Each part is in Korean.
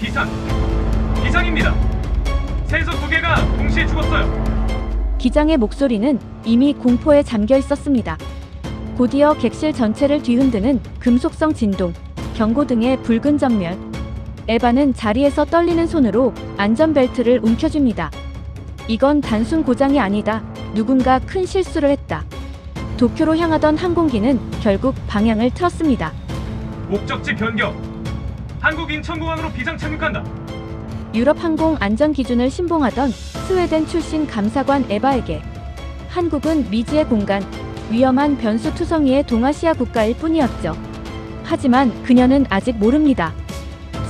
비상! 비상입니다! 센서 2개가 동시에 죽었어요. 기장의 목소리는 이미 공포에 잠겨 있었습니다. 곧이어 객실 전체를 뒤흔드는 금속성 진동, 경고 등의 붉은 전멸. 에바는 자리에서 떨리는 손으로 안전벨트를 움켜줍니다. 이건 단순 고장이 아니다. 누군가 큰 실수를 했다. 도쿄로 향하던 항공기는 결국 방향을 틀었습니다. 목적지 변경! 한국 인천공항으로 비상 착륙한다. 유럽 항공 안전 기준을 신봉하던 스웨덴 출신 감사관 에바에게 한국은 미지의 공간, 위험한 변수 투성이의 동아시아 국가일 뿐이었죠. 하지만 그녀는 아직 모릅니다.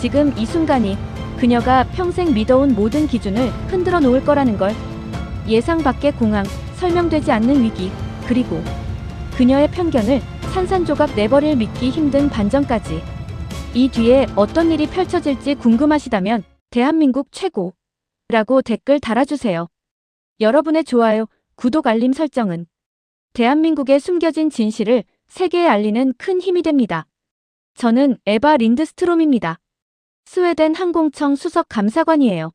지금 이 순간이 그녀가 평생 믿어온 모든 기준을 흔들어 놓을 거라는 걸. 예상 밖의 공항, 설명되지 않는 위기, 그리고 그녀의 편견을 산산조각 내버릴 믿기 힘든 반전까지. 이 뒤에 어떤 일이 펼쳐질지 궁금하시다면 대한민국 최고라고 댓글 달아주세요. 여러분의 좋아요, 구독, 알림 설정은 대한민국의 숨겨진 진실을 세계에 알리는 큰 힘이 됩니다. 저는 에바 린드스트롬입니다. 스웨덴 항공청 수석 감사관이에요.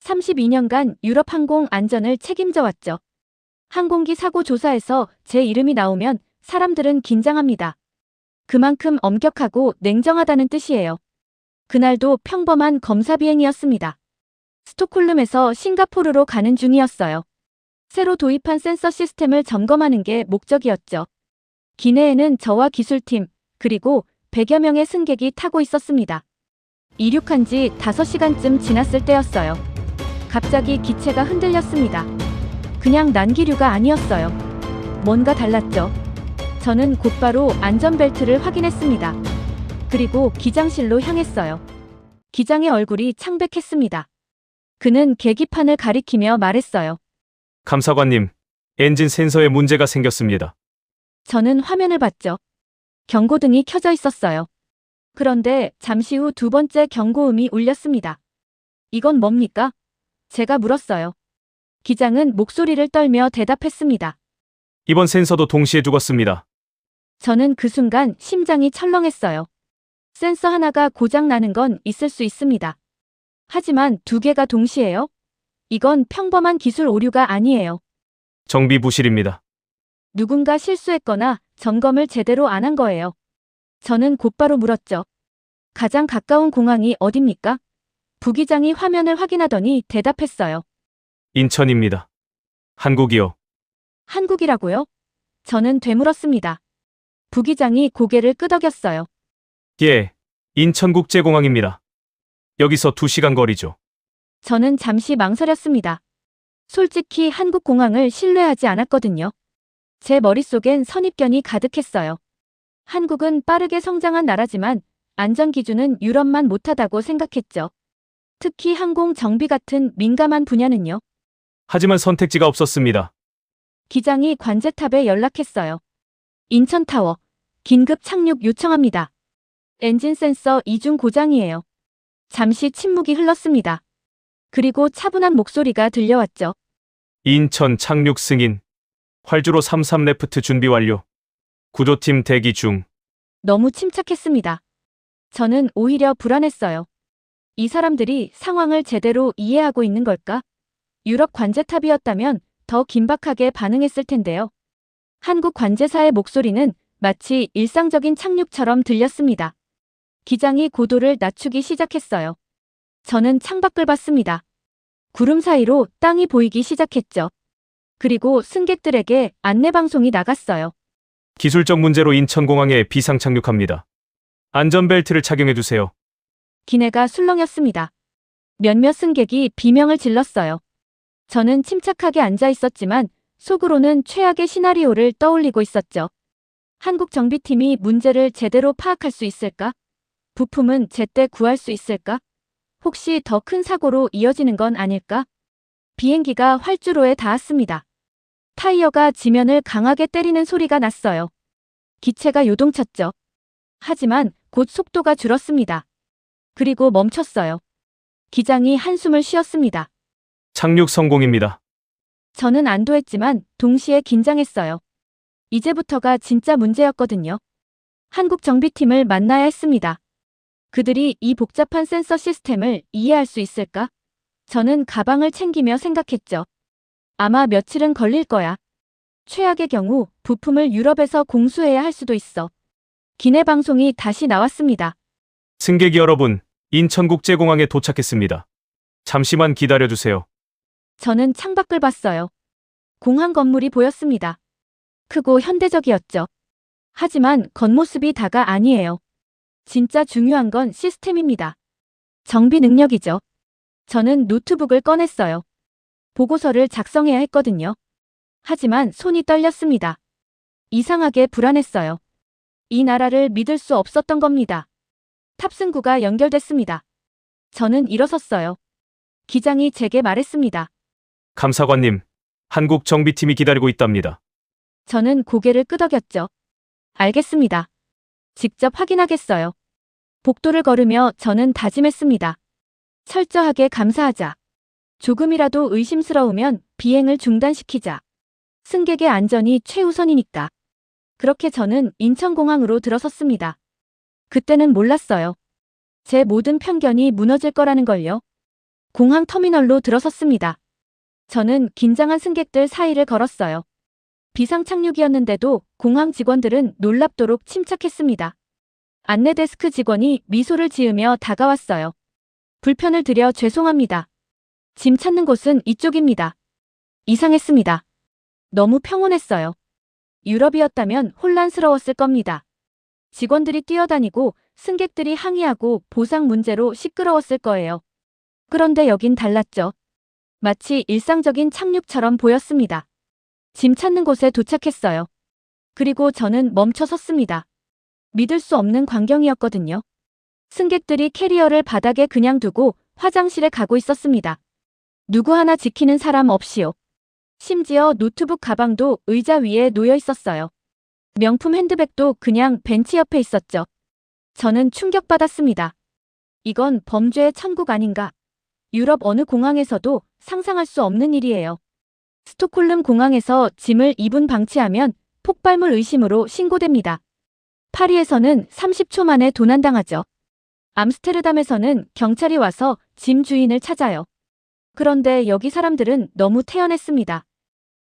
32년간 유럽 항공 안전을 책임져 왔죠. 항공기 사고 조사에서 제 이름이 나오면 사람들은 긴장합니다. 그만큼 엄격하고 냉정하다는 뜻이에요. 그날도 평범한 검사 비행이었습니다. 스톡홀름에서 싱가포르로 가는 중이었어요. 새로 도입한 센서 시스템을 점검하는 게 목적이었죠. 기내에는 저와 기술팀, 그리고 100여 명의 승객이 타고 있었습니다. 이륙한 지 5시간쯤 지났을 때였어요. 갑자기 기체가 흔들렸습니다. 그냥 난기류가 아니었어요. 뭔가 달랐죠. 저는 곧바로 안전벨트를 확인했습니다. 그리고 기장실로 향했어요. 기장의 얼굴이 창백했습니다. 그는 계기판을 가리키며 말했어요. 감사관님, 엔진 센서에 문제가 생겼습니다. 저는 화면을 봤죠. 경고등이 켜져 있었어요. 그런데 잠시 후 두 번째 경고음이 울렸습니다. 이건 뭡니까? 제가 물었어요. 기장은 목소리를 떨며 대답했습니다. 이번 센서도 동시에 죽었습니다. 저는 그 순간 심장이 철렁했어요. 센서 하나가 고장 나는 건 있을 수 있습니다. 하지만 2개가 동시에요? 이건 평범한 기술 오류가 아니에요. 정비 부실입니다. 누군가 실수했거나 점검을 제대로 안 한 거예요. 저는 곧바로 물었죠. 가장 가까운 공항이 어딥니까? 부기장이 화면을 확인하더니 대답했어요. 인천입니다. 한국이요. 한국이라고요? 저는 되물었습니다. 부기장이 고개를 끄덕였어요. 예, 인천국제공항입니다. 여기서 2시간 거리죠. 저는 잠시 망설였습니다. 솔직히 한국 공항을 신뢰하지 않았거든요. 제 머릿속엔 선입견이 가득했어요. 한국은 빠르게 성장한 나라지만 안전 기준은 유럽만 못하다고 생각했죠. 특히 항공 정비 같은 민감한 분야는요. 하지만 선택지가 없었습니다. 기장이 관제탑에 연락했어요. 인천타워, 긴급 착륙 요청합니다. 엔진 센서 이중 고장이에요. 잠시 침묵이 흘렀습니다. 그리고 차분한 목소리가 들려왔죠. 인천 착륙 승인. 활주로 33 레프트 준비 완료. 구조팀 대기 중. 너무 침착했습니다. 저는 오히려 불안했어요. 이 사람들이 상황을 제대로 이해하고 있는 걸까? 유럽 관제탑이었다면 더 긴박하게 반응했을 텐데요. 한국 관제사의 목소리는 마치 일상적인 착륙처럼 들렸습니다. 기장이 고도를 낮추기 시작했어요. 저는 창밖을 봤습니다. 구름 사이로 땅이 보이기 시작했죠. 그리고 승객들에게 안내방송이 나갔어요. 기술적 문제로 인천공항에 비상 착륙합니다. 안전벨트를 착용해주세요. 기내가 술렁였습니다. 몇몇 승객이 비명을 질렀어요. 저는 침착하게 앉아 있었지만 속으로는 최악의 시나리오를 떠올리고 있었죠. 한국 정비팀이 문제를 제대로 파악할 수 있을까? 부품은 제때 구할 수 있을까? 혹시 더 큰 사고로 이어지는 건 아닐까? 비행기가 활주로에 닿았습니다. 타이어가 지면을 강하게 때리는 소리가 났어요. 기체가 요동쳤죠. 하지만 곧 속도가 줄었습니다. 그리고 멈췄어요. 기장이 한숨을 쉬었습니다. 착륙 성공입니다. 저는 안도했지만 동시에 긴장했어요. 이제부터가 진짜 문제였거든요. 한국 정비팀을 만나야 했습니다. 그들이 이 복잡한 센서 시스템을 이해할 수 있을까? 저는 가방을 챙기며 생각했죠. 아마 며칠은 걸릴 거야. 최악의 경우 부품을 유럽에서 공수해야 할 수도 있어. 기내 방송이 다시 나왔습니다. 승객 여러분, 인천국제공항에 도착했습니다. 잠시만 기다려주세요. 저는 창밖을 봤어요. 공항 건물이 보였습니다. 크고 현대적이었죠. 하지만 겉모습이 다가 아니에요. 진짜 중요한 건 시스템입니다. 정비 능력이죠. 저는 노트북을 꺼냈어요. 보고서를 작성해야 했거든요. 하지만 손이 떨렸습니다. 이상하게 불안했어요. 이 나라를 믿을 수 없었던 겁니다. 탑승구가 연결됐습니다. 저는 일어섰어요. 기장이 제게 말했습니다. 감사관님, 한국 정비팀이 기다리고 있답니다. 저는 고개를 끄덕였죠. 알겠습니다. 직접 확인하겠어요. 복도를 걸으며 저는 다짐했습니다. 철저하게 감사하자. 조금이라도 의심스러우면 비행을 중단시키자. 승객의 안전이 최우선이니까. 그렇게 저는 인천공항으로 들어섰습니다. 그때는 몰랐어요. 제 모든 편견이 무너질 거라는 걸요. 공항 터미널로 들어섰습니다. 저는 긴장한 승객들 사이를 걸었어요. 비상 착륙이었는데도 공항 직원들은 놀랍도록 침착했습니다. 안내 데스크 직원이 미소를 지으며 다가왔어요. 불편을 드려 죄송합니다. 짐 찾는 곳은 이쪽입니다. 이상했습니다. 너무 평온했어요. 유럽이었다면 혼란스러웠을 겁니다. 직원들이 뛰어다니고 승객들이 항의하고 보상 문제로 시끄러웠을 거예요. 그런데 여긴 달랐죠. 마치 일상적인 착륙처럼 보였습니다. 짐 찾는 곳에 도착했어요. 그리고 저는 멈춰 섰습니다. 믿을 수 없는 광경이었거든요. 승객들이 캐리어를 바닥에 그냥 두고 화장실에 가고 있었습니다. 누구 하나 지키는 사람 없이요. 심지어 노트북 가방도 의자 위에 놓여 있었어요. 명품 핸드백도 그냥 벤치 옆에 있었죠. 저는 충격받았습니다. 이건 범죄의 천국 아닌가? 유럽 어느 공항에서도 상상할 수 없는 일이에요. 스톡홀름 공항에서 짐을 2분 방치하면 폭발물 의심으로 신고됩니다. 파리에서는 30초 만에 도난당하죠. 암스테르담에서는 경찰이 와서 짐 주인을 찾아요. 그런데 여기 사람들은 너무 태연했습니다.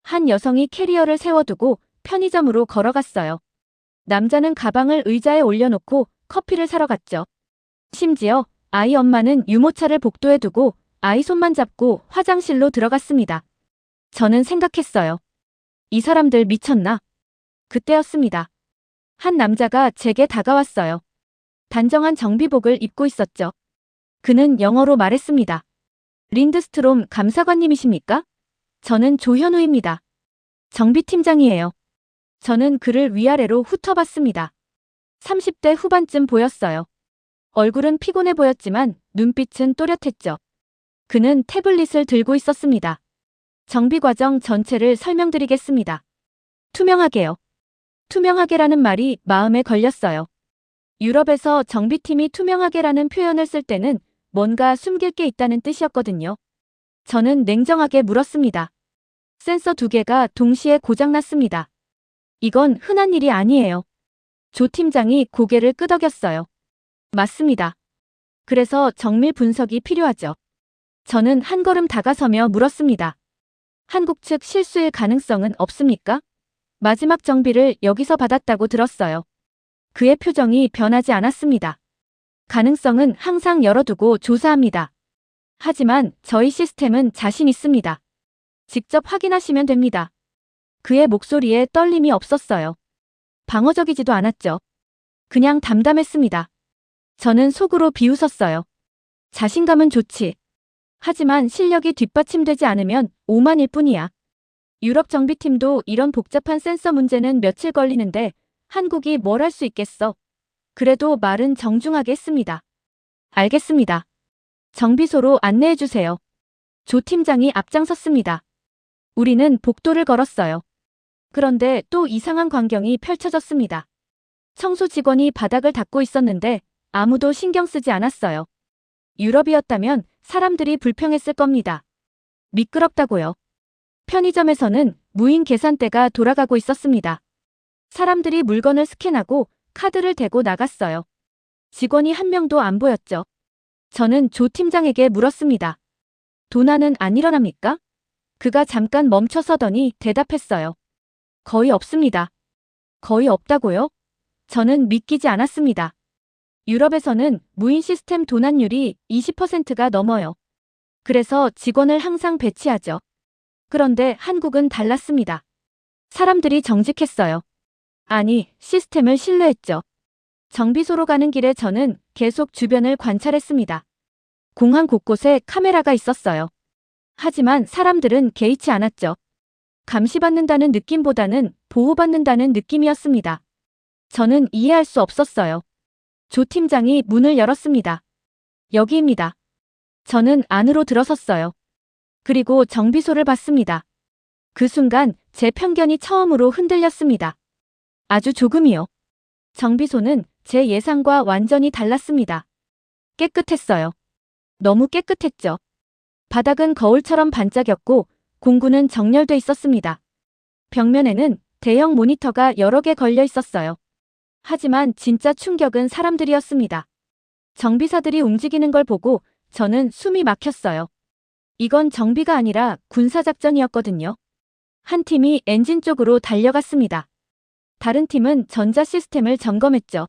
한 여성이 캐리어를 세워두고 편의점으로 걸어갔어요. 남자는 가방을 의자에 올려놓고 커피를 사러 갔죠. 심지어 아이 엄마는 유모차를 복도에 두고 아이 손만 잡고 화장실로 들어갔습니다. 저는 생각했어요. 이 사람들 미쳤나? 그때였습니다. 한 남자가 제게 다가왔어요. 단정한 정비복을 입고 있었죠. 그는 영어로 말했습니다. 린드스트롬 감사관님이십니까? 저는 조현우입니다. 정비팀장이에요. 저는 그를 위아래로 훑어봤습니다. 30대 후반쯤 보였어요. 얼굴은 피곤해 보였지만 눈빛은 또렷했죠. 그는 태블릿을 들고 있었습니다. 정비 과정 전체를 설명드리겠습니다. 투명하게요. 투명하게라는 말이 마음에 걸렸어요. 유럽에서 정비팀이 투명하게라는 표현을 쓸 때는 뭔가 숨길 게 있다는 뜻이었거든요. 저는 냉정하게 물었습니다. 센서 2개가 동시에 고장났습니다. 이건 흔한 일이 아니에요. 조 팀장이 고개를 끄덕였어요. 맞습니다. 그래서 정밀 분석이 필요하죠. 저는 한 걸음 다가서며 물었습니다. 한국 측 실수일 가능성은 없습니까? 마지막 정비를 여기서 받았다고 들었어요. 그의 표정이 변하지 않았습니다. 가능성은 항상 열어두고 조사합니다. 하지만 저희 시스템은 자신 있습니다. 직접 확인하시면 됩니다. 그의 목소리에 떨림이 없었어요. 방어적이지도 않았죠. 그냥 담담했습니다. 저는 속으로 비웃었어요. 자신감은 좋지. 하지만 실력이 뒷받침되지 않으면 오만일 뿐이야. 유럽 정비팀도 이런 복잡한 센서 문제는 며칠 걸리는데 한국이 뭘 할 수 있겠어. 그래도 말은 정중하게 했습니다. 알겠습니다. 정비소로 안내해주세요. 조 팀장이 앞장섰습니다. 우리는 복도를 걸었어요. 그런데 또 이상한 광경이 펼쳐졌습니다. 청소 직원이 바닥을 닦고 있었는데 아무도 신경 쓰지 않았어요. 유럽이었다면 사람들이 불평했을 겁니다. 미끄럽다고요. 편의점에서는 무인 계산대가 돌아가고 있었습니다. 사람들이 물건을 스캔하고 카드를 대고 나갔어요. 직원이 한 명도 안 보였죠. 저는 조 팀장에게 물었습니다. 도난은 안 일어납니까? 그가 잠깐 멈춰서더니 대답했어요. 거의 없습니다. 거의 없다고요? 저는 믿기지 않았습니다. 유럽에서는 무인 시스템 도난율이 20%가 넘어요. 그래서 직원을 항상 배치하죠. 그런데 한국은 달랐습니다. 사람들이 정직했어요. 아니, 시스템을 신뢰했죠. 정비소로 가는 길에 저는 계속 주변을 관찰했습니다. 공항 곳곳에 카메라가 있었어요. 하지만 사람들은 개의치 않았죠. 감시받는다는 느낌보다는 보호받는다는 느낌이었습니다. 저는 이해할 수 없었어요. 조 팀장이 문을 열었습니다. 여기입니다. 저는 안으로 들어섰어요. 그리고 정비소를 봤습니다. 그 순간 제 편견이 처음으로 흔들렸습니다. 아주 조금이요. 정비소는 제 예상과 완전히 달랐습니다. 깨끗했어요. 너무 깨끗했죠. 바닥은 거울처럼 반짝였고 공구는 정렬돼 있었습니다. 벽면에는 대형 모니터가 여러 개 걸려 있었어요. 하지만 진짜 충격은 사람들이었습니다. 정비사들이 움직이는 걸 보고 저는 숨이 막혔어요. 이건 정비가 아니라 군사작전이었거든요. 한 팀이 엔진 쪽으로 달려갔습니다. 다른 팀은 전자 시스템을 점검했죠.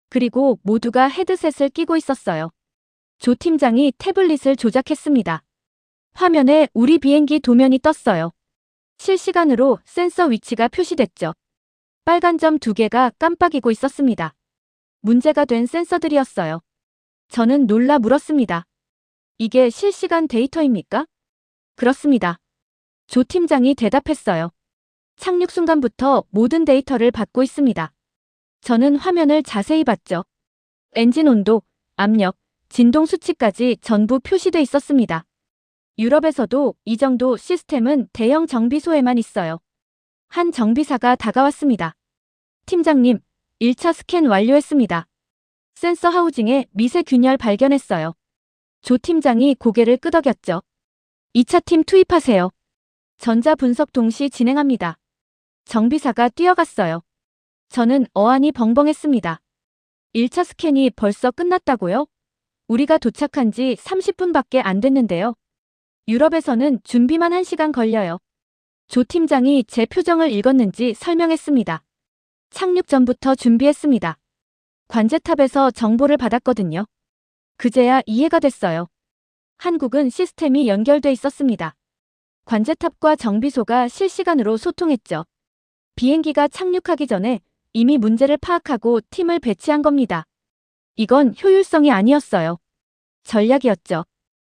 그리고 모두가 헤드셋을 끼고 있었어요. 조 팀장이 태블릿을 조작했습니다. 화면에 우리 비행기 도면이 떴어요. 실시간으로 센서 위치가 표시됐죠. 빨간 점 2개가 깜빡이고 있었습니다. 문제가 된 센서들이었어요. 저는 놀라 물었습니다. 이게 실시간 데이터입니까? 그렇습니다. 조 팀장이 대답했어요. 착륙 순간부터 모든 데이터를 받고 있습니다. 저는 화면을 자세히 봤죠. 엔진 온도, 압력, 진동 수치까지 전부 표시돼 있었습니다. 유럽에서도 이 정도 시스템은 대형 정비소에만 있어요. 한 정비사가 다가왔습니다. 팀장님, 1차 스캔 완료했습니다. 센서 하우징에 미세 균열 발견했어요. 조 팀장이 고개를 끄덕였죠. 2차 팀 투입하세요. 전자 분석 동시 진행합니다. 정비사가 뛰어갔어요. 저는 어안이 벙벙했습니다. 1차 스캔이 벌써 끝났다고요? 우리가 도착한 지 30분밖에 안 됐는데요. 유럽에서는 준비만 1시간 걸려요. 조 팀장이 제 표정을 읽었는지 설명했습니다. 착륙 전부터 준비했습니다. 관제탑에서 정보를 받았거든요. 그제야 이해가 됐어요. 한국은 시스템이 연결돼 있었습니다. 관제탑과 정비소가 실시간으로 소통했죠. 비행기가 착륙하기 전에 이미 문제를 파악하고 팀을 배치한 겁니다. 이건 효율성이 아니었어요. 전략이었죠.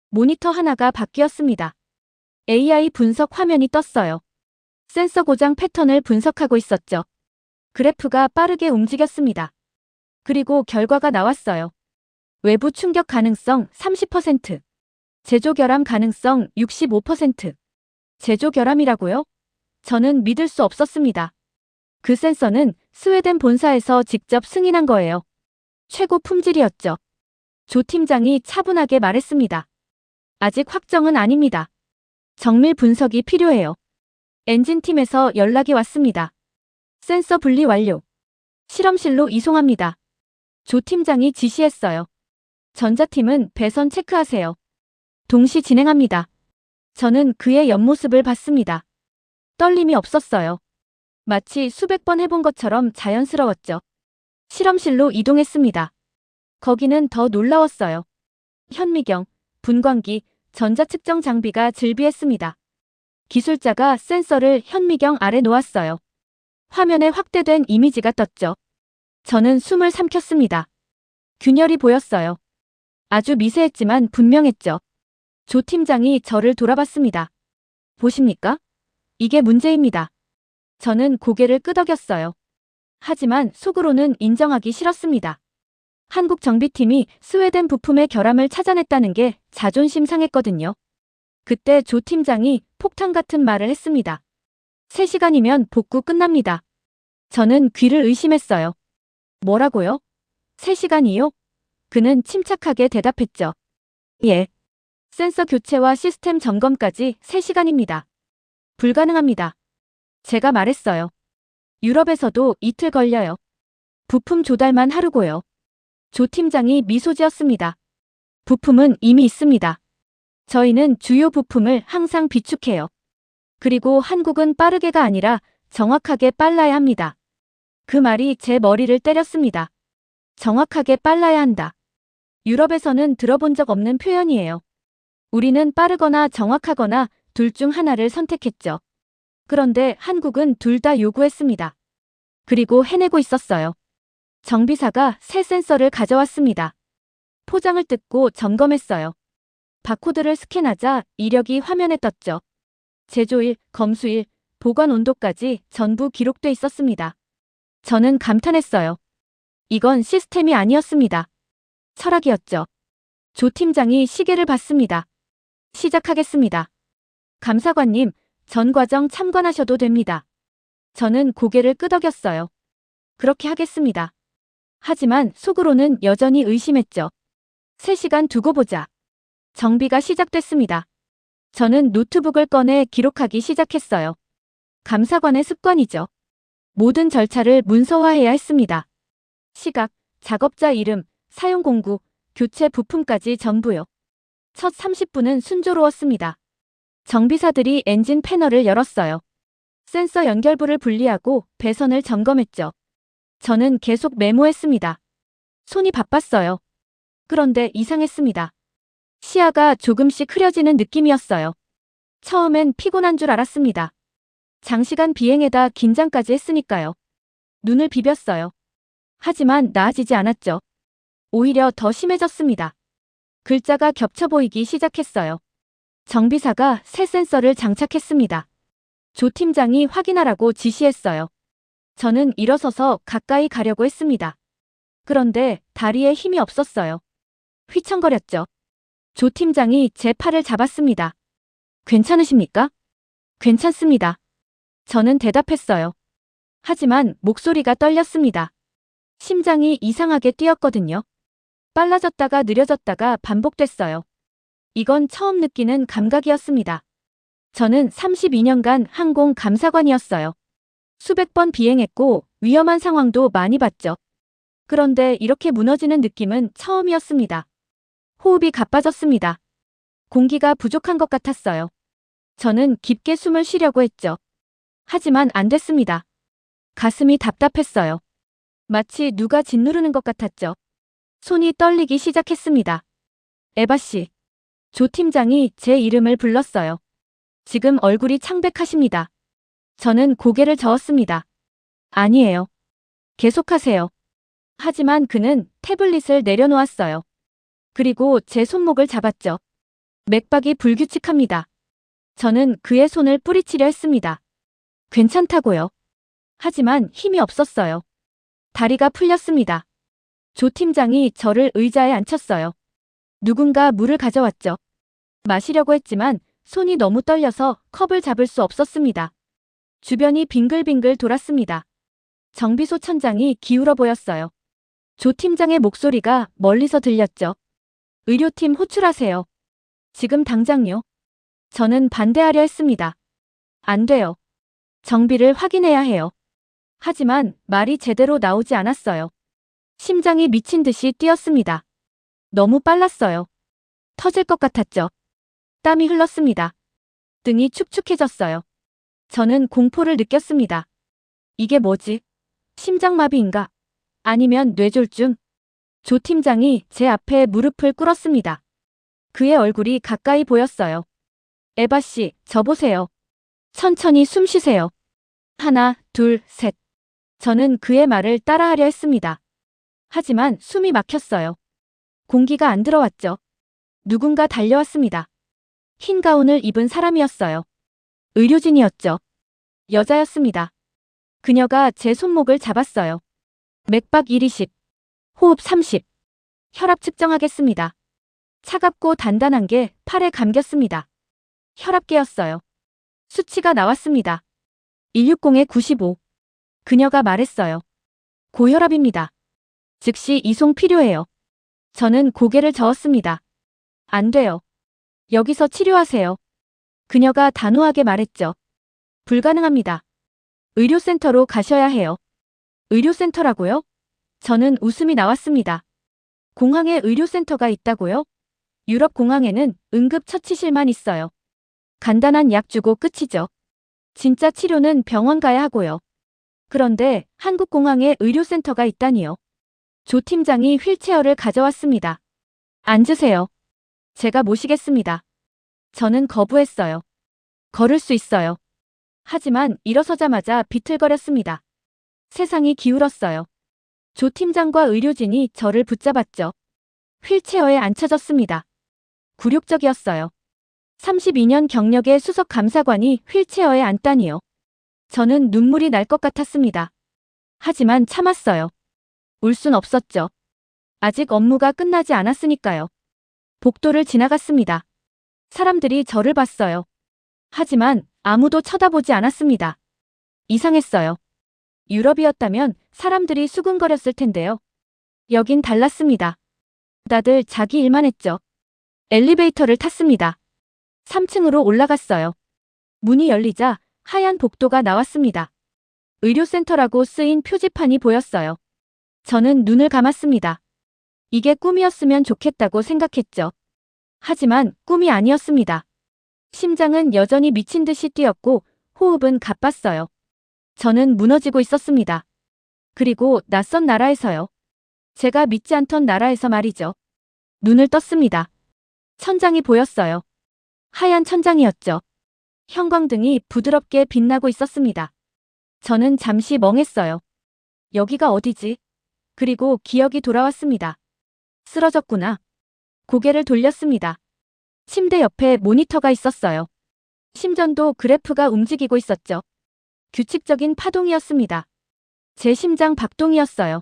모니터 하나가 바뀌었습니다. AI 분석 화면이 떴어요. 센서 고장 패턴을 분석하고 있었죠. 그래프가 빠르게 움직였습니다. 그리고 결과가 나왔어요. 외부 충격 가능성 30%, 제조 결함 가능성 65%. 제조 결함이라고요? 저는 믿을 수 없었습니다. 그 센서는 스웨덴 본사에서 직접 승인한 거예요. 최고 품질이었죠. 조 팀장이 차분하게 말했습니다. 아직 확정은 아닙니다. 정밀 분석이 필요해요. 엔진팀에서 연락이 왔습니다. 센서 분리 완료. 실험실로 이송합니다. 조 팀장이 지시했어요. 전자팀은 배선 체크하세요. 동시 진행합니다. 저는 그의 옆모습을 봤습니다. 떨림이 없었어요. 마치 수백 번 해본 것처럼 자연스러웠죠. 실험실로 이동했습니다. 거기는 더 놀라웠어요. 현미경, 분광기, 전자측정 장비가 즐비했습니다. 기술자가 센서를 현미경 아래 놓았어요. 화면에 확대된 이미지가 떴죠. 저는 숨을 삼켰습니다. 균열이 보였어요. 아주 미세했지만 분명했죠. 조 팀장이 저를 돌아봤습니다. 보십니까? 이게 문제입니다. 저는 고개를 끄덕였어요. 하지만 속으로는 인정하기 싫었습니다. 한국 정비팀이 스웨덴 부품의 결함을 찾아냈다는 게 자존심 상했거든요. 그때 조 팀장이 폭탄 같은 말을 했습니다. 3시간이면 복구 끝납니다. 저는 귀를 의심했어요. 뭐라고요? 3시간이요? 그는 침착하게 대답했죠. 예. 센서 교체와 시스템 점검까지 3시간입니다. 불가능합니다. 제가 말했어요. 유럽에서도 이틀 걸려요. 부품 조달만 하루고요. 조 팀장이 미소 지었습니다. 부품은 이미 있습니다. 저희는 주요 부품을 항상 비축해요. 그리고 한국은 빠르게가 아니라 정확하게 빨라야 합니다. 그 말이 제 머리를 때렸습니다. 정확하게 빨라야 한다. 유럽에서는 들어본 적 없는 표현이에요. 우리는 빠르거나 정확하거나 둘 중 하나를 선택했죠. 그런데 한국은 둘 다 요구했습니다. 그리고 해내고 있었어요. 정비사가 새 센서를 가져왔습니다. 포장을 뜯고 점검했어요. 바코드를 스캔하자 이력이 화면에 떴죠. 제조일, 검수일, 보관 온도까지 전부 기록돼 있었습니다. 저는 감탄했어요. 이건 시스템이 아니었습니다. 철학이었죠. 조 팀장이 시계를 봤습니다. 시작하겠습니다. 감사관님, 전 과정 참관하셔도 됩니다. 저는 고개를 끄덕였어요. 그렇게 하겠습니다. 하지만 속으로는 여전히 의심했죠. 3시간 두고 보자. 정비가 시작됐습니다. 저는 노트북을 꺼내 기록하기 시작했어요. 감사관의 습관이죠. 모든 절차를 문서화해야 했습니다. 시각, 작업자 이름, 사용 공구, 교체 부품까지 전부요. 첫 30분은 순조로웠습니다. 정비사들이 엔진 패널을 열었어요. 센서 연결부를 분리하고 배선을 점검했죠. 저는 계속 메모했습니다. 손이 바빴어요. 그런데 이상했습니다. 시야가 조금씩 흐려지는 느낌이었어요. 처음엔 피곤한 줄 알았습니다. 장시간 비행에다 긴장까지 했으니까요. 눈을 비볐어요. 하지만 나아지지 않았죠. 오히려 더 심해졌습니다. 글자가 겹쳐 보이기 시작했어요. 정비사가 새 센서를 장착했습니다. 조 팀장이 확인하라고 지시했어요. 저는 일어서서 가까이 가려고 했습니다. 그런데 다리에 힘이 없었어요. 휘청거렸죠. 조 팀장이 제 팔을 잡았습니다. 괜찮으십니까? 괜찮습니다. 저는 대답했어요. 하지만 목소리가 떨렸습니다. 심장이 이상하게 뛰었거든요. 빨라졌다가 느려졌다가 반복됐어요. 이건 처음 느끼는 감각이었습니다. 저는 32년간 항공 감사관이었어요. 수백 번 비행했고 위험한 상황도 많이 봤죠. 그런데 이렇게 무너지는 느낌은 처음이었습니다. 호흡이 가빠졌습니다. 공기가 부족한 것 같았어요. 저는 깊게 숨을 쉬려고 했죠. 하지만 안 됐습니다. 가슴이 답답했어요. 마치 누가 짓누르는 것 같았죠. 손이 떨리기 시작했습니다. 에바 씨. 조 팀장이 제 이름을 불렀어요. 지금 얼굴이 창백하십니다. 저는 고개를 저었습니다. 아니에요. 계속하세요. 하지만 그는 태블릿을 내려놓았어요. 그리고 제 손목을 잡았죠. 맥박이 불규칙합니다. 저는 그의 손을 뿌리치려 했습니다. 괜찮다고요. 하지만 힘이 없었어요. 다리가 풀렸습니다. 조 팀장이 저를 의자에 앉혔어요. 누군가 물을 가져왔죠. 마시려고 했지만 손이 너무 떨려서 컵을 잡을 수 없었습니다. 주변이 빙글빙글 돌았습니다. 정비소 천장이 기울어 보였어요. 조 팀장의 목소리가 멀리서 들렸죠. 의료팀 호출하세요. 지금 당장요. 저는 반대하려 했습니다. 안 돼요. 정비를 확인해야 해요. 하지만 말이 제대로 나오지 않았어요. 심장이 미친 듯이 뛰었습니다. 너무 빨랐어요. 터질 것 같았죠. 땀이 흘렀습니다. 등이 축축해졌어요. 저는 공포를 느꼈습니다. 이게 뭐지? 심장마비인가? 아니면 뇌졸중? 조 팀장이 제 앞에 무릎을 꿇었습니다. 그의 얼굴이 가까이 보였어요. 에바 씨, 저 보세요. 천천히 숨 쉬세요. 하나, 둘, 셋. 저는 그의 말을 따라하려 했습니다. 하지만 숨이 막혔어요. 공기가 안 들어왔죠. 누군가 달려왔습니다. 흰 가운을 입은 사람이었어요. 의료진이었죠. 여자였습니다. 그녀가 제 손목을 잡았어요. 맥박 120, 호흡 30. 혈압 측정하겠습니다. 차갑고 단단한 게 팔에 감겼습니다. 혈압계였어요. 수치가 나왔습니다. 160에 95. 그녀가 말했어요. 고혈압입니다. 즉시 이송 필요해요. 저는 고개를 저었습니다. 안 돼요. 여기서 치료하세요. 그녀가 단호하게 말했죠. 불가능합니다. 의료센터로 가셔야 해요. 의료센터라고요? 저는 웃음이 나왔습니다. 공항에 의료센터가 있다고요? 유럽 공항에는 응급처치실만 있어요. 간단한 약 주고 끝이죠. 진짜 치료는 병원 가야 하고요. 그런데 한국 공항에 의료센터가 있다니요. 조 팀장이 휠체어를 가져왔습니다. 앉으세요. 제가 모시겠습니다. 저는 거부했어요. 걸을 수 있어요. 하지만 일어서자마자 비틀거렸습니다. 세상이 기울었어요. 조 팀장과 의료진이 저를 붙잡았죠. 휠체어에 앉혀졌습니다. 굴욕적이었어요. 32년 경력의 수석 감사관이 휠체어에 앉다니요. 저는 눈물이 날 것 같았습니다. 하지만 참았어요. 울 순 없었죠. 아직 업무가 끝나지 않았으니까요. 복도를 지나갔습니다. 사람들이 저를 봤어요. 하지만 아무도 쳐다보지 않았습니다. 이상했어요. 유럽이었다면 사람들이 수근거렸을 텐데요. 여긴 달랐습니다. 다들 자기 일만 했죠. 엘리베이터를 탔습니다. 3층으로 올라갔어요. 문이 열리자 하얀 복도가 나왔습니다. 의료센터라고 쓰인 표지판이 보였어요. 저는 눈을 감았습니다. 이게 꿈이었으면 좋겠다고 생각했죠. 하지만 꿈이 아니었습니다. 심장은 여전히 미친 듯이 뛰었고 호흡은 가빴어요. 저는 무너지고 있었습니다. 그리고 낯선 나라에서요. 제가 믿지 않던 나라에서 말이죠. 눈을 떴습니다. 천장이 보였어요. 하얀 천장이었죠. 형광등이 부드럽게 빛나고 있었습니다. 저는 잠시 멍했어요. 여기가 어디지? 그리고 기억이 돌아왔습니다. 쓰러졌구나. 고개를 돌렸습니다. 침대 옆에 모니터가 있었어요. 심전도 그래프가 움직이고 있었죠. 규칙적인 파동이었습니다. 제 심장 박동이었어요.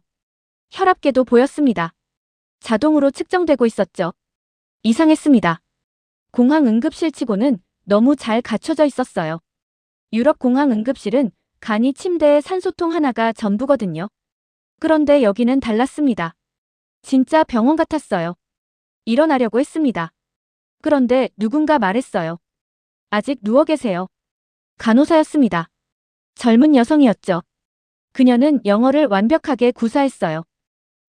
혈압계도 보였습니다. 자동으로 측정되고 있었죠. 이상했습니다. 공항 응급실치고는 너무 잘 갖춰져 있었어요. 유럽 공항 응급실은 간이 침대에 산소통 하나가 전부거든요. 그런데 여기는 달랐습니다. 진짜 병원 같았어요. 일어나려고 했습니다. 그런데 누군가 말했어요. 아직 누워 계세요. 간호사였습니다. 젊은 여성이었죠. 그녀는 영어를 완벽하게 구사했어요.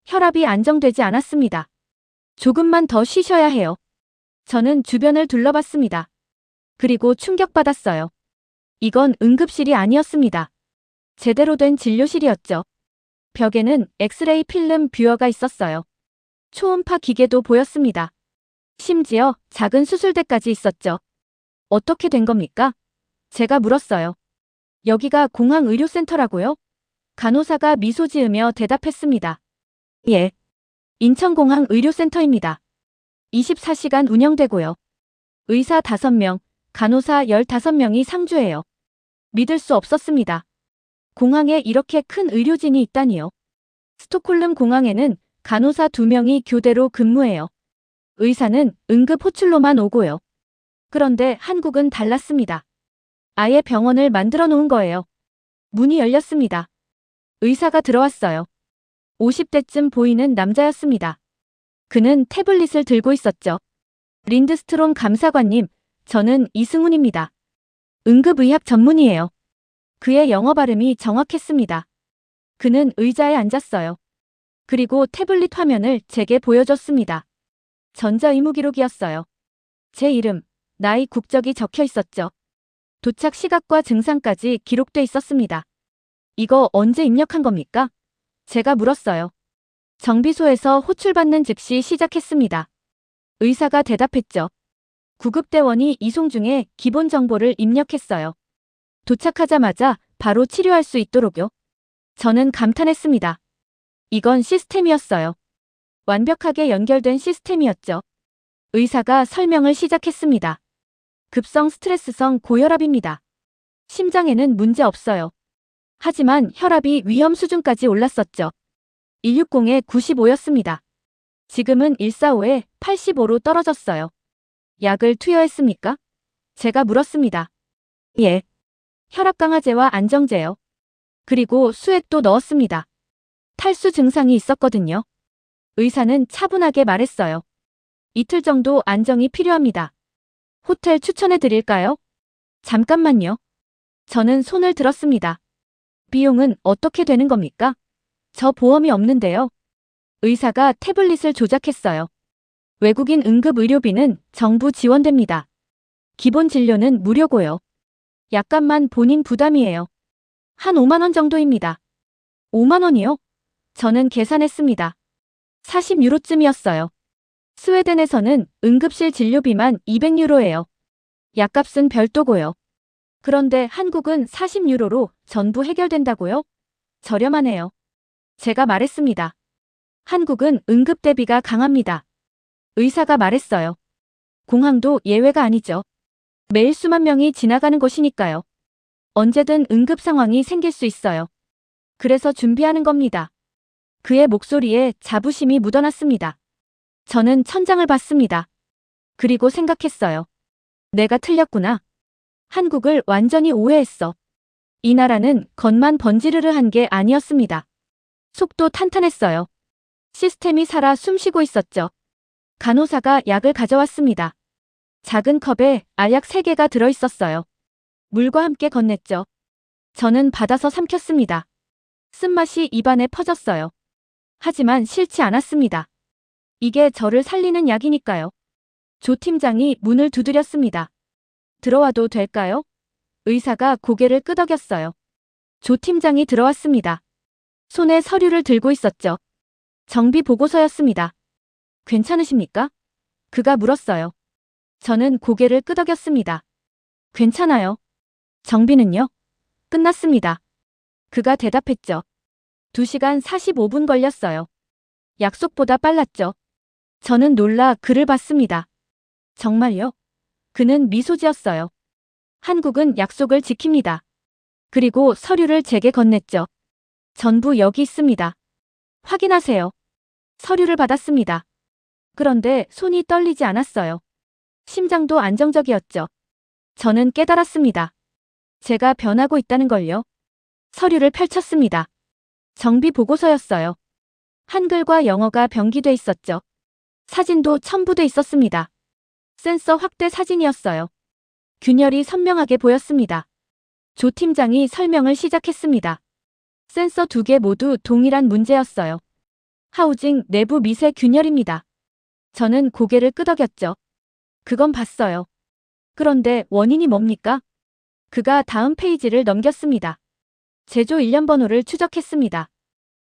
혈압이 안정되지 않았습니다. 조금만 더 쉬셔야 해요. 저는 주변을 둘러봤습니다. 그리고 충격받았어요. 이건 응급실이 아니었습니다. 제대로 된 진료실이었죠. 벽에는 엑스레이 필름 뷰어가 있었어요. 초음파 기계도 보였습니다. 심지어 작은 수술대까지 있었죠. 어떻게 된 겁니까? 제가 물었어요. 여기가 공항 의료센터라고요? 간호사가 미소 지으며 대답했습니다. 예. 인천공항 의료센터입니다. 24시간 운영되고요. 의사 5명, 간호사 15명이 상주해요. 믿을 수 없었습니다. 공항에 이렇게 큰 의료진이 있다니요. 스톡홀름 공항에는 간호사 2명이 교대로 근무해요. 의사는 응급 호출로만 오고요. 그런데 한국은 달랐습니다. 아예 병원을 만들어 놓은 거예요. 문이 열렸습니다. 의사가 들어왔어요. 50대쯤 보이는 남자였습니다. 그는 태블릿을 들고 있었죠. 린드스트롬 감사관님, 저는 이승훈입니다. 응급의학 전문의예요. 그의 영어 발음이 정확했습니다. 그는 의자에 앉았어요. 그리고 태블릿 화면을 제게 보여줬습니다. 전자의무기록이었어요. 제 이름, 나이, 국적이 적혀 있었죠. 도착 시각과 증상까지 기록돼 있었습니다. 이거 언제 입력한 겁니까? 제가 물었어요. 정비소에서 호출받는 즉시 시작했습니다. 의사가 대답했죠. 구급대원이 이송 중에 기본 정보를 입력했어요. 도착하자마자 바로 치료할 수 있도록요. 저는 감탄했습니다. 이건 시스템이었어요. 완벽하게 연결된 시스템이었죠. 의사가 설명을 시작했습니다. 급성 스트레스성 고혈압입니다. 심장에는 문제 없어요. 하지만 혈압이 위험 수준까지 올랐었죠. 160에 95였습니다. 지금은 145에 85로 떨어졌어요. 약을 투여했습니까? 제가 물었습니다. 예. 혈압 강화제와 안정제요. 그리고 수액도 넣었습니다. 탈수 증상이 있었거든요. 의사는 차분하게 말했어요. 이틀 정도 안정이 필요합니다. 호텔 추천해 드릴까요? 잠깐만요. 저는 손을 들었습니다. 비용은 어떻게 되는 겁니까? 저 보험이 없는데요. 의사가 태블릿을 조작했어요. 외국인 응급 의료비는 정부 지원됩니다. 기본 진료는 무료고요. 약값만 본인 부담이에요. 한 5만 원 정도입니다. 5만 원이요? 저는 계산했습니다. 40유로쯤이었어요. 스웨덴에서는 응급실 진료비만 200유로예요. 약값은 별도고요. 그런데 한국은 40유로로 전부 해결된다고요? 저렴하네요. 제가 말했습니다. 한국은 응급 대비가 강합니다. 의사가 말했어요. 공항도 예외가 아니죠. 매일 수만 명이 지나가는 곳이니까요. 언제든 응급 상황이 생길 수 있어요. 그래서 준비하는 겁니다. 그의 목소리에 자부심이 묻어났습니다. 저는 천장을 봤습니다. 그리고 생각했어요. 내가 틀렸구나. 한국을 완전히 오해했어. 이 나라는 겉만 번지르르 한 게 아니었습니다. 속도 탄탄했어요. 시스템이 살아 숨쉬고 있었죠. 간호사가 약을 가져왔습니다. 작은 컵에 알약 3개가 들어있었어요. 물과 함께 건넸죠. 저는 받아서 삼켰습니다. 쓴맛이 입안에 퍼졌어요. 하지만 싫지 않았습니다. 이게 저를 살리는 약이니까요. 조 팀장이 문을 두드렸습니다. 들어와도 될까요? 의사가 고개를 끄덕였어요. 조 팀장이 들어왔습니다. 손에 서류를 들고 있었죠. 정비 보고서였습니다. 괜찮으십니까? 그가 물었어요. 저는 고개를 끄덕였습니다. 괜찮아요. 정비는요? 끝났습니다. 그가 대답했죠. 2시간 45분 걸렸어요. 약속보다 빨랐죠. 저는 놀라 그를 봤습니다. 정말요? 그는 미소 지었어요. 한국은 약속을 지킵니다. 그리고 서류를 제게 건넸죠. 전부 여기 있습니다. 확인하세요. 서류를 받았습니다. 그런데 손이 떨리지 않았어요. 심장도 안정적이었죠. 저는 깨달았습니다. 제가 변하고 있다는 걸요. 서류를 펼쳤습니다. 정비 보고서였어요. 한글과 영어가 병기돼 있었죠. 사진도 첨부돼 있었습니다. 센서 확대 사진이었어요. 균열이 선명하게 보였습니다. 조 팀장이 설명을 시작했습니다. 센서 2개 모두 동일한 문제였어요. 하우징 내부 미세 균열입니다. 저는 고개를 끄덕였죠. 그건 봤어요. 그런데 원인이 뭡니까? 그가 다음 페이지를 넘겼습니다. 제조 일련 번호를 추적했습니다.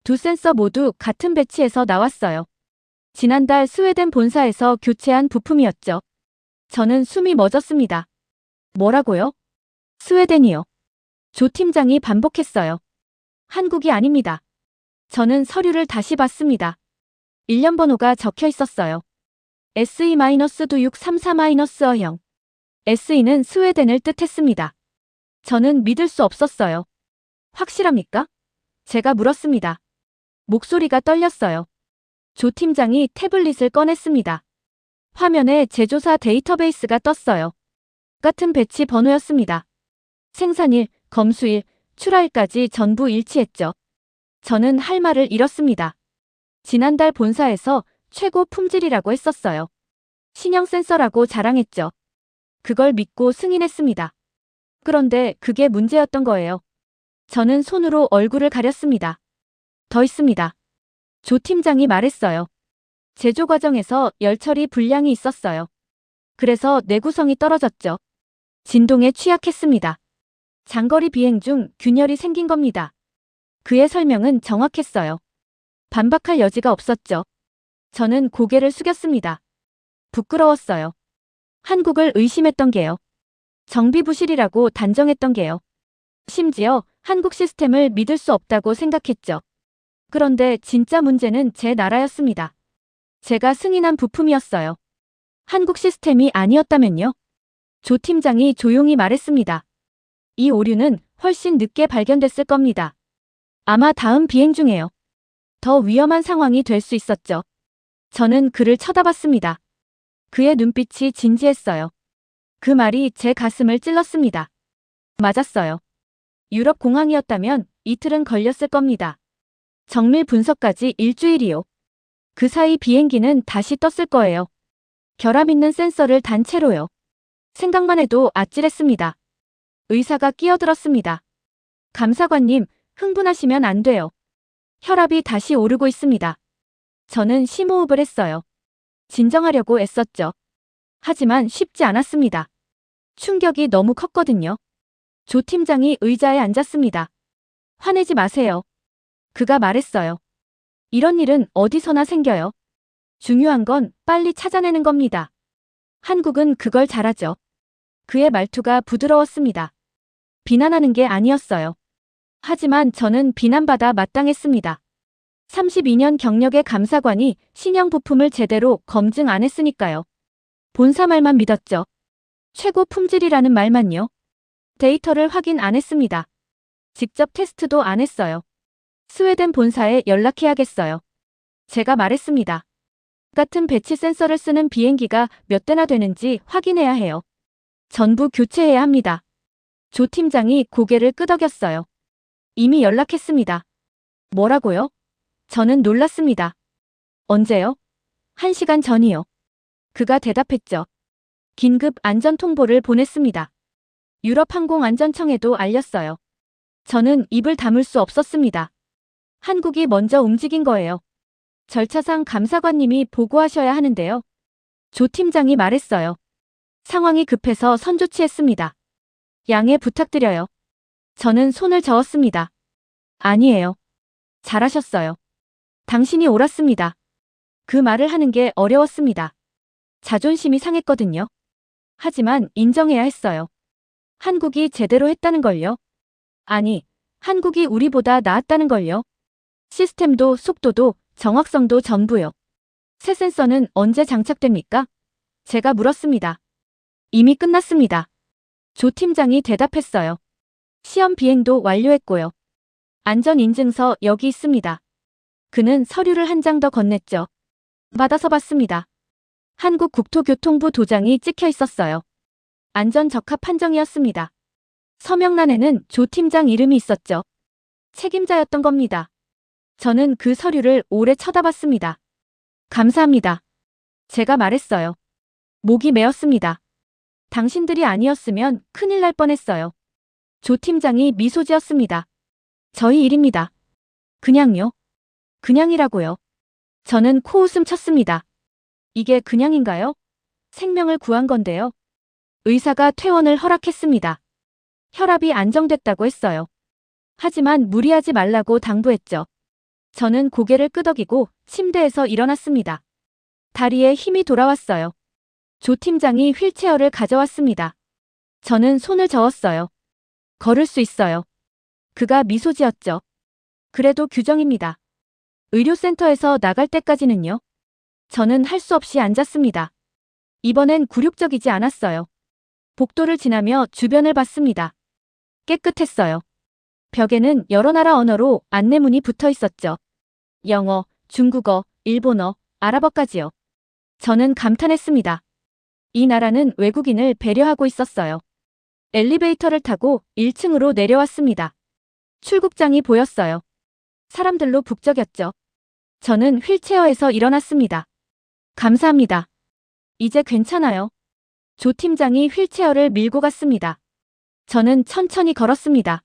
2 센서 모두 같은 배치에서 나왔어요. 지난달 스웨덴 본사에서 교체한 부품이었죠. 저는 숨이 멎었습니다. 뭐라고요? 스웨덴이요. 조 팀장이 반복했어요. 한국이 아닙니다. 저는 서류를 다시 봤습니다. 일련 번호가 적혀 있었어요. SE-2634-어형. SE는 스웨덴을 뜻했습니다. 저는 믿을 수 없었어요. 확실합니까? 제가 물었습니다. 목소리가 떨렸어요. 조 팀장이 태블릿을 꺼냈습니다. 화면에 제조사 데이터베이스가 떴어요. 같은 배치 번호였습니다. 생산일, 검수일, 출하일까지 전부 일치했죠. 저는 할 말을 잃었습니다. 지난달 본사에서 최고 품질이라고 했었어요. 신형 센서라고 자랑했죠. 그걸 믿고 승인했습니다. 그런데 그게 문제였던 거예요. 저는 손으로 얼굴을 가렸습니다. 더 있습니다. 조 팀장이 말했어요. 제조 과정에서 열처리 불량이 있었어요. 그래서 내구성이 떨어졌죠. 진동에 취약했습니다. 장거리 비행 중 균열이 생긴 겁니다. 그의 설명은 정확했어요. 반박할 여지가 없었죠. 저는 고개를 숙였습니다. 부끄러웠어요. 한국을 의심했던 게요. 정비 부실이라고 단정했던 게요. 심지어 한국 시스템을 믿을 수 없다고 생각했죠. 그런데 진짜 문제는 제 나라였습니다. 제가 승인한 부품이었어요. 한국 시스템이 아니었다면요? 조 팀장이 조용히 말했습니다. 이 오류는 훨씬 늦게 발견됐을 겁니다. 아마 다음 비행 중에요. 더 위험한 상황이 될 수 있었죠. 저는 그를 쳐다봤습니다. 그의 눈빛이 진지했어요. 그 말이 제 가슴을 찔렀습니다. 맞았어요. 유럽 공항이었다면 이틀은 걸렸을 겁니다. 정밀 분석까지 일주일이요. 그 사이 비행기는 다시 떴을 거예요. 결함 있는 센서를 단체로요. 생각만 해도 아찔했습니다. 의사가 끼어들었습니다. 감사관님, 흥분하시면 안 돼요. 혈압이 다시 오르고 있습니다. 저는 심호흡을 했어요. 진정하려고 애썼죠. 하지만 쉽지 않았습니다. 충격이 너무 컸거든요. 조 팀장이 의자에 앉았습니다. 화내지 마세요. 그가 말했어요. 이런 일은 어디서나 생겨요. 중요한 건 빨리 찾아내는 겁니다. 한국은 그걸 잘하죠. 그의 말투가 부드러웠습니다. 비난하는 게 아니었어요. 하지만 저는 비난받아 마땅했습니다. 32년 경력의 감사관이 신형 부품을 제대로 검증 안 했으니까요. 본사 말만 믿었죠. 최고 품질이라는 말만요. 데이터를 확인 안 했습니다. 직접 테스트도 안 했어요. 스웨덴 본사에 연락해야겠어요. 제가 말했습니다. 같은 배치 센서를 쓰는 비행기가 몇 대나 되는지 확인해야 해요. 전부 교체해야 합니다. 조 팀장이 고개를 끄덕였어요. 이미 연락했습니다. 뭐라고요? 저는 놀랐습니다. 언제요? 1시간 전이요. 그가 대답했죠. 긴급 안전 통보를 보냈습니다. 유럽항공안전청에도 알렸어요. 저는 입을 다물 수 없었습니다. 한국이 먼저 움직인 거예요. 절차상 감사관님이 보고하셔야 하는데요. 조 팀장이 말했어요. 상황이 급해서 선조치했습니다. 양해 부탁드려요. 저는 손을 저었습니다. 아니에요. 잘하셨어요. 당신이 옳았습니다. 그 말을 하는 게 어려웠습니다. 자존심이 상했거든요. 하지만 인정해야 했어요. 한국이 제대로 했다는 걸요. 아니, 한국이 우리보다 나았다는 걸요. 시스템도 속도도 정확성도 전부요. 새 센서는 언제 장착됩니까? 제가 물었습니다. 이미 끝났습니다. 조 팀장이 대답했어요. 시험 비행도 완료했고요. 안전인증서 여기 있습니다. 그는 서류를 한 장 더 건넸죠. 받아서 봤습니다. 한국국토교통부 도장이 찍혀 있었어요. 안전적합 판정이었습니다. 서명란에는 조 팀장 이름이 있었죠. 책임자였던 겁니다. 저는 그 서류를 오래 쳐다봤습니다. 감사합니다. 제가 말했어요. 목이 메었습니다. 당신들이 아니었으면 큰일 날 뻔했어요. 조 팀장이 미소 지었습니다. 저희 일입니다. 그냥요? 그냥이라고요. 저는 코웃음 쳤습니다. 이게 그냥인가요? 생명을 구한 건데요. 의사가 퇴원을 허락했습니다. 혈압이 안정됐다고 했어요. 하지만 무리하지 말라고 당부했죠. 저는 고개를 끄덕이고 침대에서 일어났습니다. 다리에 힘이 돌아왔어요. 조 팀장이 휠체어를 가져왔습니다. 저는 손을 저었어요. 걸을 수 있어요. 그가 미소 지었죠. 그래도 규정입니다. 의료센터에서 나갈 때까지는요. 저는 할 수 없이 앉았습니다. 이번엔 굴욕적이지 않았어요. 복도를 지나며 주변을 봤습니다. 깨끗했어요. 벽에는 여러 나라 언어로 안내문이 붙어 있었죠. 영어, 중국어, 일본어, 아랍어까지요. 저는 감탄했습니다. 이 나라는 외국인을 배려하고 있었어요. 엘리베이터를 타고 1층으로 내려왔습니다. 출국장이 보였어요. 사람들로 북적였죠. 저는 휠체어에서 일어났습니다. 감사합니다. 이제 괜찮아요. 조 팀장이 휠체어를 밀고 갔습니다. 저는 천천히 걸었습니다.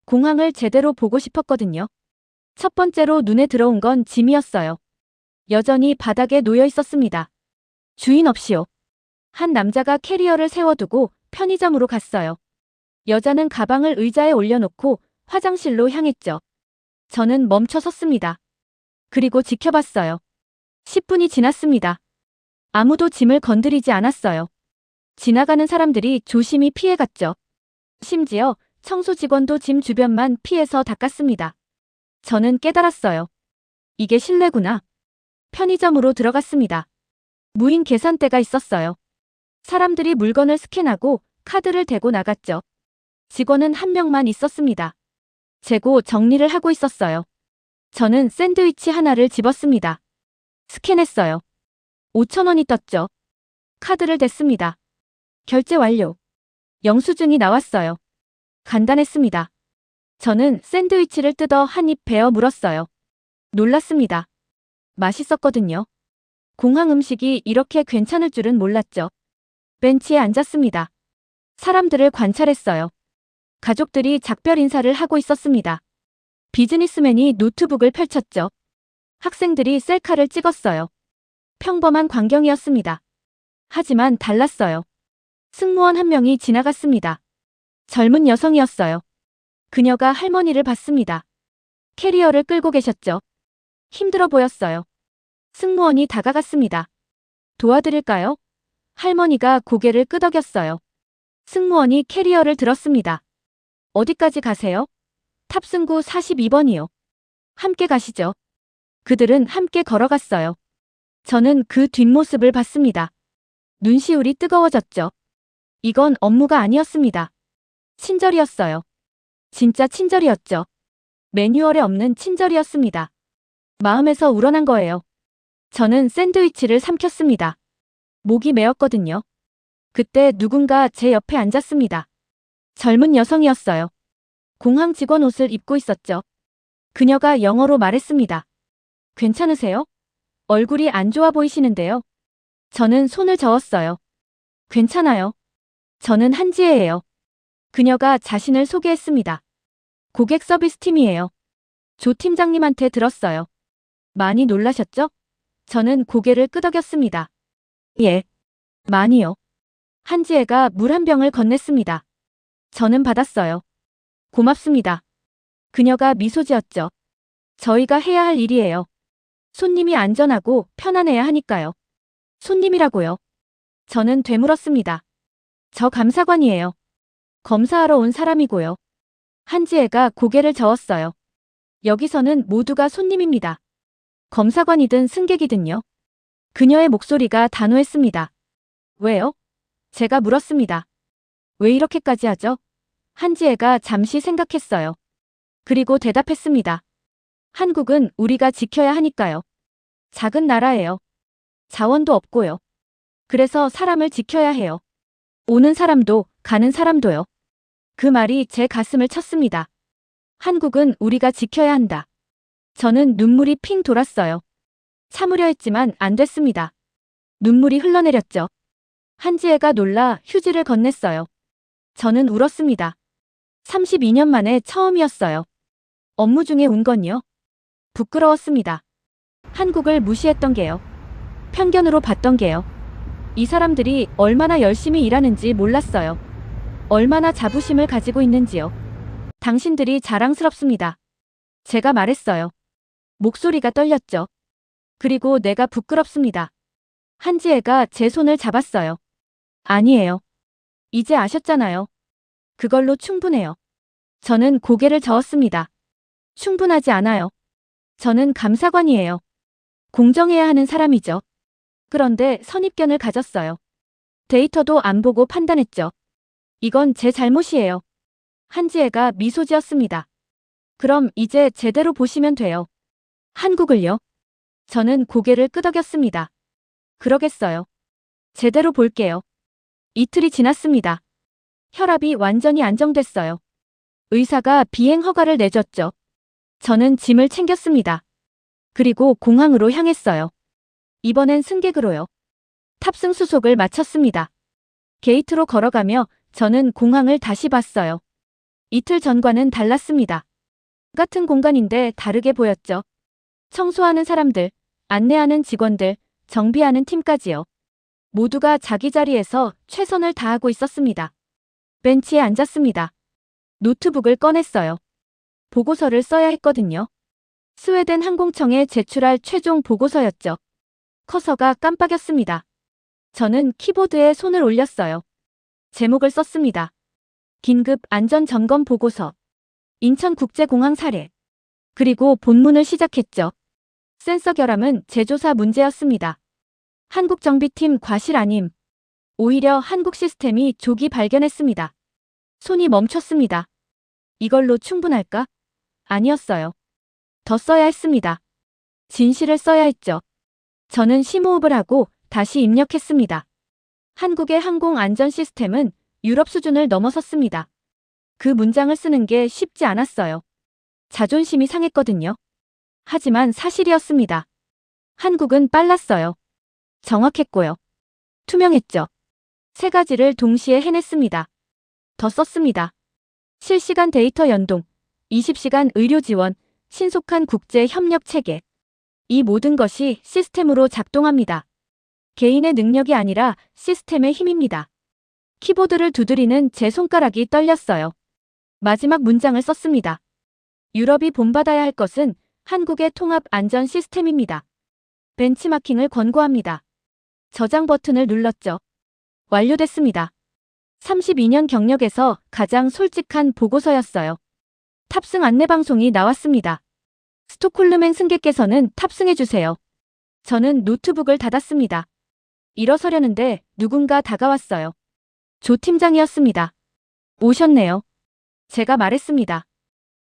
공항을 제대로 보고 싶었거든요. 첫 번째로 눈에 들어온 건 짐이었어요. 여전히 바닥에 놓여 있었습니다. 주인 없이요. 한 남자가 캐리어를 세워두고 편의점으로 갔어요. 여자는 가방을 의자에 올려놓고 화장실로 향했죠. 저는 멈춰 섰습니다. 그리고 지켜봤어요. 10분이 지났습니다. 아무도 짐을 건드리지 않았어요. 지나가는 사람들이 조심히 피해갔죠. 심지어 청소 직원도 짐 주변만 피해서 닦았습니다. 저는 깨달았어요. 이게 신뢰구나. 편의점으로 들어갔습니다. 무인 계산대가 있었어요. 사람들이 물건을 스캔하고 카드를 대고 나갔죠. 직원은 한 명만 있었습니다. 재고 정리를 하고 있었어요. 저는 샌드위치 하나를 집었습니다. 스캔했어요. 5,000원이 떴죠. 카드를 댔습니다. 결제 완료. 영수증이 나왔어요. 간단했습니다. 저는 샌드위치를 뜯어 한 입 베어 물었어요. 놀랐습니다. 맛있었거든요. 공항 음식이 이렇게 괜찮을 줄은 몰랐죠. 벤치에 앉았습니다. 사람들을 관찰했어요. 가족들이 작별 인사를 하고 있었습니다. 비즈니스맨이 노트북을 펼쳤죠. 학생들이 셀카를 찍었어요. 평범한 광경이었습니다. 하지만 달랐어요. 승무원 한 명이 지나갔습니다. 젊은 여성이었어요. 그녀가 할머니를 봤습니다. 캐리어를 끌고 계셨죠. 힘들어 보였어요. 승무원이 다가갔습니다. 도와드릴까요? 할머니가 고개를 끄덕였어요. 승무원이 캐리어를 들었습니다. 어디까지 가세요? 탑승구 42번이요. 함께 가시죠. 그들은 함께 걸어갔어요. 저는 그 뒷모습을 봤습니다. 눈시울이 뜨거워졌죠. 이건 업무가 아니었습니다. 친절이었어요. 진짜 친절이었죠. 매뉴얼에 없는 친절이었습니다. 마음에서 우러난 거예요. 저는 샌드위치를 삼켰습니다. 목이 메었거든요. 그때 누군가 제 옆에 앉았습니다. 젊은 여성이었어요. 공항 직원 옷을 입고 있었죠. 그녀가 영어로 말했습니다. 괜찮으세요? 얼굴이 안 좋아 보이시는데요. 저는 손을 저었어요. 괜찮아요. 저는 한지혜예요. 그녀가 자신을 소개했습니다. 고객 서비스 팀이에요. 조 팀장님한테 들었어요. 많이 놀라셨죠? 저는 고개를 끄덕였습니다. 예. 많이요. 한지혜가 물 한 병을 건넸습니다. 저는 받았어요. 고맙습니다. 그녀가 미소 지었죠. 저희가 해야 할 일이에요. 손님이 안전하고 편안해야 하니까요. 손님이라고요. 저는 되물었습니다. 저 감사관이에요. 검사하러 온 사람이고요. 한지혜가 고개를 저었어요. 여기서는 모두가 손님입니다. 검사관이든 승객이든요. 그녀의 목소리가 단호했습니다. 왜요? 제가 물었습니다. 왜 이렇게까지 하죠? 한지혜가 잠시 생각했어요. 그리고 대답했습니다. 한국은 우리가 지켜야 하니까요. 작은 나라예요. 자원도 없고요. 그래서 사람을 지켜야 해요. 오는 사람도 가는 사람도요. 그 말이 제 가슴을 쳤습니다. 한국은 우리가 지켜야 한다. 저는 눈물이 핑 돌았어요. 참으려 했지만 안 됐습니다. 눈물이 흘러내렸죠. 한지혜가 놀라 휴지를 건넸어요. 저는 울었습니다. 32년 만에 처음이었어요. 업무 중에 운 건요? 부끄러웠습니다. 한국을 무시했던 게요. 편견으로 봤던 게요. 이 사람들이 얼마나 열심히 일하는지 몰랐어요. 얼마나 자부심을 가지고 있는지요. 당신들이 자랑스럽습니다. 제가 말했어요. 목소리가 떨렸죠. 그리고 내가 부끄럽습니다. 한지혜가 제 손을 잡았어요. 아니에요. 이제 아셨잖아요. 그걸로 충분해요. 저는 고개를 저었습니다. 충분하지 않아요. 저는 감사관이에요. 공정해야 하는 사람이죠. 그런데 선입견을 가졌어요. 데이터도 안 보고 판단했죠. 이건 제 잘못이에요. 한지혜가 미소 지었습니다. 그럼 이제 제대로 보시면 돼요. 한국을요? 저는 고개를 끄덕였습니다. 그러겠어요. 제대로 볼게요. 이틀이 지났습니다. 혈압이 완전히 안정됐어요. 의사가 비행 허가를 내줬죠. 저는 짐을 챙겼습니다. 그리고 공항으로 향했어요. 이번엔 승객으로요. 탑승 수속을 마쳤습니다. 게이트로 걸어가며 저는 공항을 다시 봤어요. 이틀 전과는 달랐습니다. 같은 공간인데 다르게 보였죠. 청소하는 사람들, 안내하는 직원들, 정비하는 팀까지요. 모두가 자기 자리에서 최선을 다하고 있었습니다. 벤치에 앉았습니다. 노트북을 꺼냈어요. 보고서를 써야 했거든요. 스웨덴 항공청에 제출할 최종 보고서였죠. 커서가 깜빡였습니다. 저는 키보드에 손을 올렸어요. 제목을 썼습니다. 긴급 안전점검 보고서. 인천국제공항 사례. 그리고 본문을 시작했죠. 센서 결함은 제조사 문제였습니다. 한국정비팀 과실 아님. 오히려 한국 시스템이 조기 발견했습니다. 손이 멈췄습니다. 이걸로 충분할까? 아니었어요. 더 써야 했습니다. 진실을 써야 했죠. 저는 심호흡을 하고 다시 입력했습니다. 한국의 항공 안전 시스템은 유럽 수준을 넘어섰습니다. 그 문장을 쓰는 게 쉽지 않았어요. 자존심이 상했거든요. 하지만 사실이었습니다. 한국은 빨랐어요. 정확했고요. 투명했죠. 세 가지를 동시에 해냈습니다. 더 썼습니다. 실시간 데이터 연동, 20시간 의료 지원, 신속한 국제 협력 체계. 이 모든 것이 시스템으로 작동합니다. 개인의 능력이 아니라 시스템의 힘입니다. 키보드를 두드리는 제 손가락이 떨렸어요. 마지막 문장을 썼습니다. 유럽이 본받아야 할 것은 한국의 통합 안전 시스템입니다. 벤치마킹을 권고합니다. 저장 버튼을 눌렀죠. 완료됐습니다. 32년 경력에서 가장 솔직한 보고서였어요. 탑승 안내방송이 나왔습니다. 스톡홀름행 승객께서는 탑승해주세요. 저는 노트북을 닫았습니다. 일어서려는데 누군가 다가왔어요. 조 팀장이었습니다. 오셨네요. 제가 말했습니다.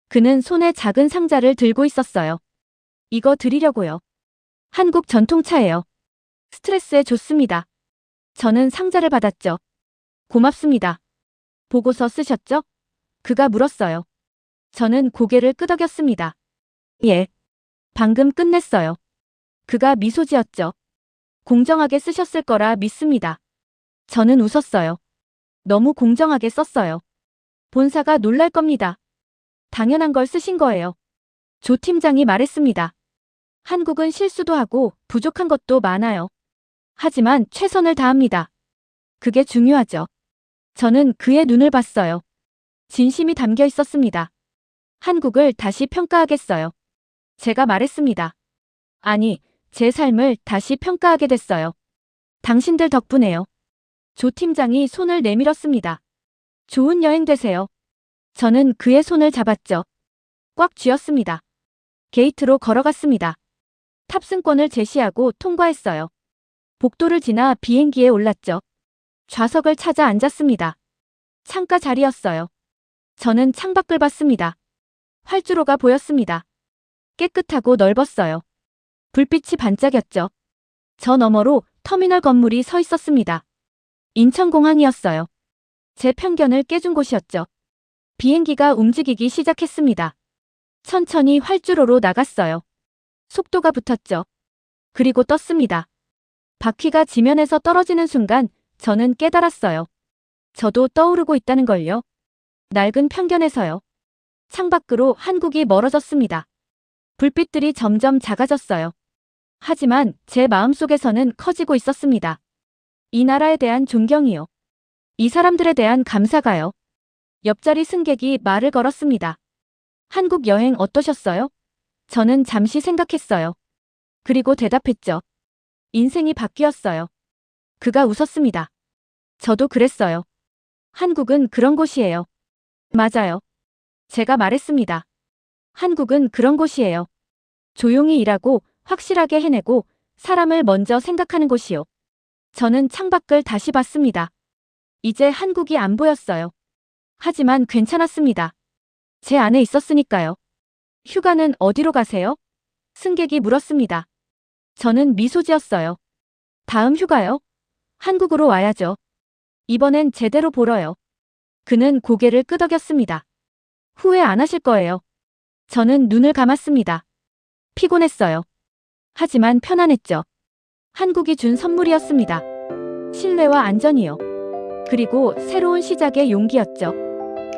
그는 손에 작은 상자를 들고 있었어요. 이거 드리려고요. 한국 전통차예요. 스트레스에 좋습니다. 저는 상자를 받았죠. 고맙습니다. 보고서 쓰셨죠? 그가 물었어요. 저는 고개를 끄덕였습니다. 예. 방금 끝냈어요. 그가 미소 지었죠. 공정하게 쓰셨을 거라 믿습니다. 저는 웃었어요. 너무 공정하게 썼어요. 본사가 놀랄 겁니다. 당연한 걸 쓰신 거예요. 조 팀장이 말했습니다. 한국은 실수도 하고 부족한 것도 많아요. 하지만 최선을 다합니다. 그게 중요하죠. 저는 그의 눈을 봤어요. 진심이 담겨 있었습니다. 한국을 다시 평가하겠어요. 제가 말했습니다. 아니, 제 삶을 다시 평가하게 됐어요. 당신들 덕분에요. 조 팀장이 손을 내밀었습니다. 좋은 여행 되세요. 저는 그의 손을 잡았죠. 꽉 쥐었습니다. 게이트로 걸어갔습니다. 탑승권을 제시하고 통과했어요. 복도를 지나 비행기에 올랐죠. 좌석을 찾아 앉았습니다. 창가 자리였어요. 저는 창밖을 봤습니다. 활주로가 보였습니다. 깨끗하고 넓었어요. 불빛이 반짝였죠. 저 너머로 터미널 건물이 서 있었습니다. 인천공항이었어요. 제 편견을 깨준 곳이었죠. 비행기가 움직이기 시작했습니다. 천천히 활주로로 나갔어요. 속도가 붙었죠. 그리고 떴습니다. 바퀴가 지면에서 떨어지는 순간 저는 깨달았어요. 저도 떠오르고 있다는 걸요. 낡은 편견에서요. 창밖으로 한국이 멀어졌습니다. 불빛들이 점점 작아졌어요. 하지만 제 마음속에서는 커지고 있었습니다. 이 나라에 대한 존경이요. 이 사람들에 대한 감사가요. 옆자리 승객이 말을 걸었습니다. 한국 여행 어떠셨어요? 저는 잠시 생각했어요. 그리고 대답했죠. 인생이 바뀌었어요. 그가 웃었습니다. 저도 그랬어요. 한국은 그런 곳이에요. 맞아요. 제가 말했습니다. 한국은 그런 곳이에요. 조용히 일하고 확실하게 해내고 사람을 먼저 생각하는 곳이요. 저는 창밖을 다시 봤습니다. 이제 한국이 안 보였어요. 하지만 괜찮았습니다. 제 안에 있었으니까요. 휴가는 어디로 가세요? 승객이 물었습니다. 저는 미소 지었어요. 다음 휴가요? 한국으로 와야죠. 이번엔 제대로 보러요. 그는 고개를 끄덕였습니다. 후회 안 하실 거예요. 저는 눈을 감았습니다. 피곤했어요. 하지만 편안했죠. 한국이 준 선물이었습니다. 신뢰와 안전이요. 그리고 새로운 시작의 용기였죠.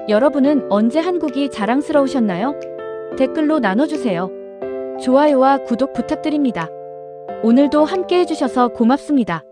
여러분은 언제 한국이 자랑스러우셨나요? 댓글로 나눠주세요. 좋아요와 구독 부탁드립니다. 오늘도 함께 해주셔서 고맙습니다.